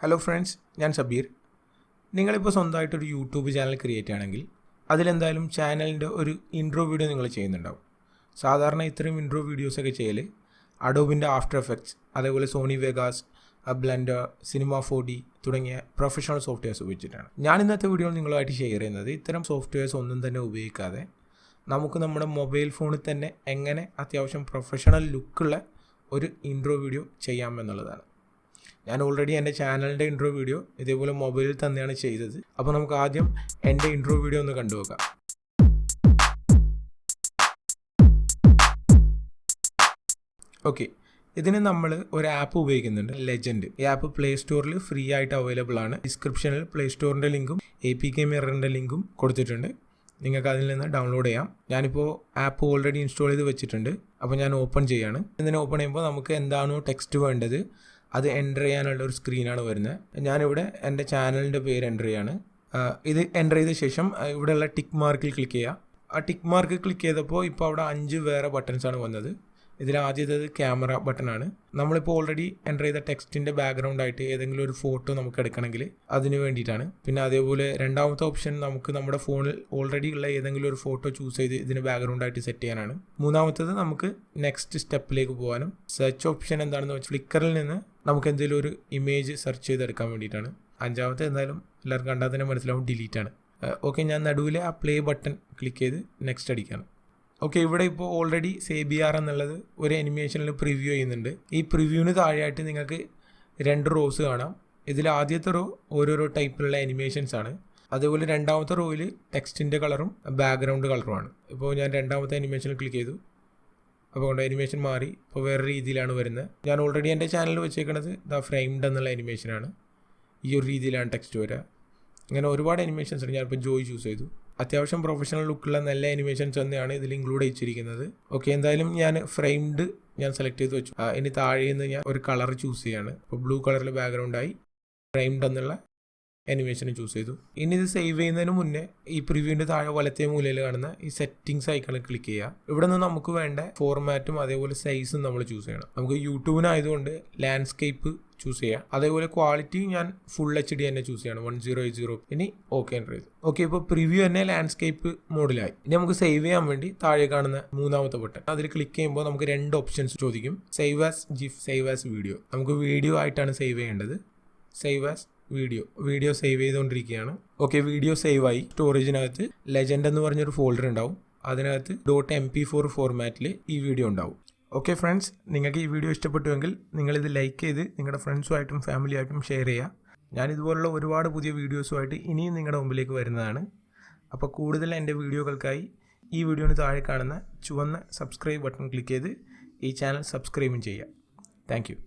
Hello friends, ഞാൻ സബീർ. നിങ്ങളിപ്പോൾ സ്വന്തമായിട്ടൊരു യൂട്യൂബ് ചാനൽ ക്രിയേറ്റ് ആണെങ്കിൽ അതിലെന്തായാലും ചാനലിൻ്റെ ഒരു ഇൻട്രോ വീഡിയോ നിങ്ങൾ ചെയ്യുന്നുണ്ടാവും. സാധാരണ ഇത്തരം ഇൻട്രോ വീഡിയോസൊക്കെ ചെയ്യൽ അഡോബിൻ്റെ ആഫ്റ്റർ എഫക്ട്സ്, അതേപോലെ Sony Vegas, Blender, cinema 4D തുടങ്ങിയ പ്രൊഫഷണൽ സോഫ്റ്റ്വെയർസ് ഉപയോഗിച്ചിട്ടാണ്. ഞാൻ ഇന്നത്തെ വീഡിയോയിൽ നിങ്ങളുമായിട്ട് ഷെയർ ചെയ്യുന്നത് ഇത്തരം സോഫ്റ്റ്വെയർസ് ഒന്നും തന്നെ ഉപയോഗിക്കാതെ നമുക്ക് നമ്മുടെ മൊബൈൽ ഫോണിൽ തന്നെ എങ്ങനെ അത്യാവശ്യം പ്രൊഫഷണൽ ലുക്കുള്ള ഒരു ഇൻട്രോ വീഡിയോ ചെയ്യാമെന്നുള്ളതാണ്. ഞാൻ ഓൾറെഡി എൻ്റെ ചാനലിൻ്റെ ഇൻട്രോ വീഡിയോ ഇതേപോലെ മൊബൈലിൽ തന്നെയാണ് ചെയ്തത്. അപ്പോൾ നമുക്ക് ആദ്യം എൻ്റെ ഇൻട്രോ വീഡിയോ ഒന്ന് കണ്ടുനോക്കാം. ഓക്കെ, ഇതിന് നമ്മൾ ഒരു ആപ്പ് ഉപയോഗിക്കുന്നുണ്ട്, ലെജൻഡ്. ഈ ആപ്പ് പ്ലേ സ്റ്റോറിൽ ഫ്രീ ആയിട്ട് അവൈലബിൾ ആണ്. ഡിസ്ക്രിപ്ഷനിൽ പ്ലേ സ്റ്റോറിൻ്റെ ലിങ്കും APK മിററിൻ്റെ ലിങ്കും കൊടുത്തിട്ടുണ്ട്. നിങ്ങൾക്ക് അതിൽ നിന്ന് ഡൗൺലോഡ് ചെയ്യാം. ഞാനിപ്പോൾ ആപ്പ് ഓൾറെഡി ഇൻസ്റ്റാൾ ചെയ്ത് വെച്ചിട്ടുണ്ട്. അപ്പോൾ ഞാൻ ഓപ്പൺ ചെയ്യാണ്. ഇതിനെ ഓപ്പൺ ചെയ്യുമ്പോൾ നമുക്ക് എന്താണോ ടെക്സ്റ്റ് വേണ്ടത് അത് എൻ്റർ ചെയ്യാനുള്ള ഒരു സ്ക്രീനാണ് വരുന്നത്. ഞാനിവിടെ എൻ്റെ ചാനലിൻ്റെ പേര് എൻ്റർ ചെയ്യാണ്. ഇത് എൻ്റർ ചെയ്ത ശേഷം ഇവിടെയുള്ള ടിക്ക് മാർക്കിൽ ക്ലിക്ക് ചെയ്യുക. ആ ടിക്ക് മാർക്ക് ക്ലിക്ക് ചെയ്തപ്പോൾ ഇപ്പോൾ അവിടെ 5 വേറെ ബട്ടൺസാണ് വന്നത്. ഇതിൽ ആദ്യത്തേത് ക്യാമറ ബട്ടണാണ്. നമ്മളിപ്പോൾ ഓൾറെഡി എൻ്റർ ചെയ്ത ടെക്സ്റ്റിൻ്റെ ബാക്ക്ഗ്രൗണ്ടായിട്ട് ഏതെങ്കിലും ഒരു ഫോട്ടോ നമുക്ക് എടുക്കണമെങ്കിൽ അതിന് വേണ്ടിയിട്ടാണ്. പിന്നെ അതേപോലെ രണ്ടാമത്തെ ഓപ്ഷൻ നമുക്ക് നമ്മുടെ ഫോണിൽ ഓൾറെഡി ഉള്ള ഏതെങ്കിലും ഒരു ഫോട്ടോ ചൂസ് ചെയ്ത് ഇതിന് ബാക്ക്ഗ്രൗണ്ടായിട്ട് സെറ്റ് ചെയ്യാനാണ്. മൂന്നാമത്തേത് നമുക്ക് നെക്സ്റ്റ് സ്റ്റെപ്പിലേക്ക് പോകാനും. സെർച്ച് ഓപ്ഷൻ എന്താണെന്ന് വെച്ചാൽ ഫ്ലിക്കറിൽ നിന്ന് നമുക്ക് എന്തെങ്കിലും ഒരു ഇമേജ് സെർച്ച് ചെയ്തെടുക്കാൻ വേണ്ടിയിട്ടാണ്. അഞ്ചാമത്തെ എന്തായാലും എല്ലാവർക്കും കണ്ടാൽ തന്നെ മനസ്സിലാവും, ഡിലീറ്റ് ആണ്. ഓക്കെ, ഞാൻ നടുവിലെ ആ പ്ലേ ബട്ടൺ ക്ലിക്ക് ചെയ്ത് നെക്സ്റ്റ് അടിക്കുകയാണ്. ഓക്കെ, ഇവിടെ ഇപ്പോൾ ഓൾറെഡി CBR എന്നുള്ളത് ഒരു അനിമേഷനിൽ പ്രിവ്യൂ ചെയ്യുന്നുണ്ട്. ഈ പ്രിവ്യൂവിന് താഴെയായിട്ട് നിങ്ങൾക്ക് 2 റോസ് കാണാം. ഇതിൽ ആദ്യത്തെ റോ ഓരോരോ ടൈപ്പിലുള്ള അനിമേഷൻസ് ആണ്. അതേപോലെ രണ്ടാമത്തെ റോയിൽ ടെക്സ്റ്റിൻ്റെ കളറും ബാക്ക്ഗ്രൗണ്ട് കളറുമാണ്. ഇപ്പോൾ ഞാൻ രണ്ടാമത്തെ അനിമേഷനിൽ ക്ലിക്ക് ചെയ്തു. അപ്പോൾ കൊണ്ട് അനിമേഷൻ മാറി, ഇപ്പോൾ വേറെ രീതിയിലാണ് വരുന്നത്. ഞാൻ ഓൾറെഡി എൻ്റെ ചാനലിൽ വെച്ചേക്കുന്നത് ഫ്രെയിംഡ് എന്നുള്ള അനിമേഷനാണ്. ഈ ഒരു രീതിയിലാണ് ടെക്സ്റ്റ് വരിക. ഇങ്ങനെ ഒരുപാട് അനിമേഷൻസ് ഉണ്ട്. ഞാനിപ്പോൾ ജോയ് ചൂസ് ചെയ്തു. അത്യാവശ്യം പ്രൊഫഷണൽ ലുക്കുള്ള നല്ല അനിമേഷൻസ് തന്നെയാണ് ഇതിൽ ഇൻക്ലൂഡ് ചെയ്തിരിക്കുന്നത്. ഓക്കെ, എന്തായാലും ഞാൻ ഫ്രെയിംഡ് സെലക്ട് ചെയ്ത് വെച്ചു. ഇനി താഴെ നിന്ന് ഞാൻ ഒരു കളർ ചൂസ് ചെയ്യാണ്. ഇപ്പോൾ ബ്ലൂ കളറിൽ ബാക്ക്ഗ്രൗണ്ടായി ഫ്രെയിംഡ് എന്നുള്ള അനിമേഷൻ ചൂസ് ചെയ്തു. ഇനി ഇത് സേവ് ചെയ്യുന്നതിന് മുന്നേ ഈ പ്രിവ്യൂവിൻ്റെ താഴെ വലത്തേ മൂലയിൽ കാണുന്ന ഈ സെറ്റിംഗ്സ് ഐക്കണിൽ ക്ലിക്ക് ചെയ്യുക. ഇവിടെ നിന്ന് നമുക്ക് വേണ്ട ഫോർമാറ്റും അതേപോലെ സൈസും നമ്മൾ ചൂസ് ചെയ്യണം. നമുക്ക് യൂട്യൂബിനായതുകൊണ്ട് ലാൻഡ്സ്കേപ്പ് ചൂസ് ചെയ്യാം. അതേപോലെ ക്വാളിറ്റി ഞാൻ ഫുൾ HD തന്നെ ചൂസ് ചെയ്യണം, 1080. ഇനി ഓക്കെ എൻ്റർ ചെയ്തു. ഓക്കെ, ഇപ്പോൾ പ്രിവ്യൂ തന്നെ ലാൻഡ്സ്കേപ്പ് മോഡിലായി. ഇനി നമുക്ക് സേവ് ചെയ്യാൻ വേണ്ടി താഴെ കാണുന്ന മൂന്നാമത്തെ ബട്ടൺ അതിൽ ക്ലിക്ക് ചെയ്യുമ്പോൾ നമുക്ക് 2 ഓപ്ഷൻസ് ചോദിക്കും. Save as GIF, save as video. നമുക്ക് വീഡിയോ ആയിട്ടാണ് സേവ് ചെയ്യേണ്ടത്. സേവ് ആസ് വീഡിയോ സേവ് ചെയ്തുകൊണ്ടിരിക്കുകയാണ്. ഓക്കെ, വീഡിയോ സേവ് ആയി. സ്റ്റോറേജിനകത്ത് ലെജൻഡ് എന്ന് പറഞ്ഞൊരു ഫോൾഡർ ഉണ്ടാവും. അതിനകത്ത് .mp4 ഫോർമാറ്റിൽ ഈ വീഡിയോ ഉണ്ടാവും. ഓക്കെ ഫ്രണ്ട്സ്, നിങ്ങൾക്ക് ഈ വീഡിയോ ഇഷ്ടപ്പെട്ടുവെങ്കിൽ നിങ്ങളിത് ലൈക്ക് ചെയ്ത് നിങ്ങളുടെ ഫ്രണ്ട്സുമായിട്ടും ഫാമിലിയായിട്ടും ഷെയർ ചെയ്യുക. ഞാനിതുപോലുള്ള ഒരുപാട് പുതിയ വീഡിയോസുമായിട്ട് ഇനിയും നിങ്ങളുടെ മുമ്പിലേക്ക് വരുന്നതാണ്. അപ്പോൾ കൂടുതൽ എൻ്റെ വീഡിയോകൾക്കായി ഈ വീഡിയോന് താഴെ കാണുന്ന ചുവന്ന സബ്സ്ക്രൈബ് ബട്ടൺ ക്ലിക്ക് ചെയ്ത് ഈ ചാനൽ സബ്സ്ക്രൈബും ചെയ്യുക. Thank you.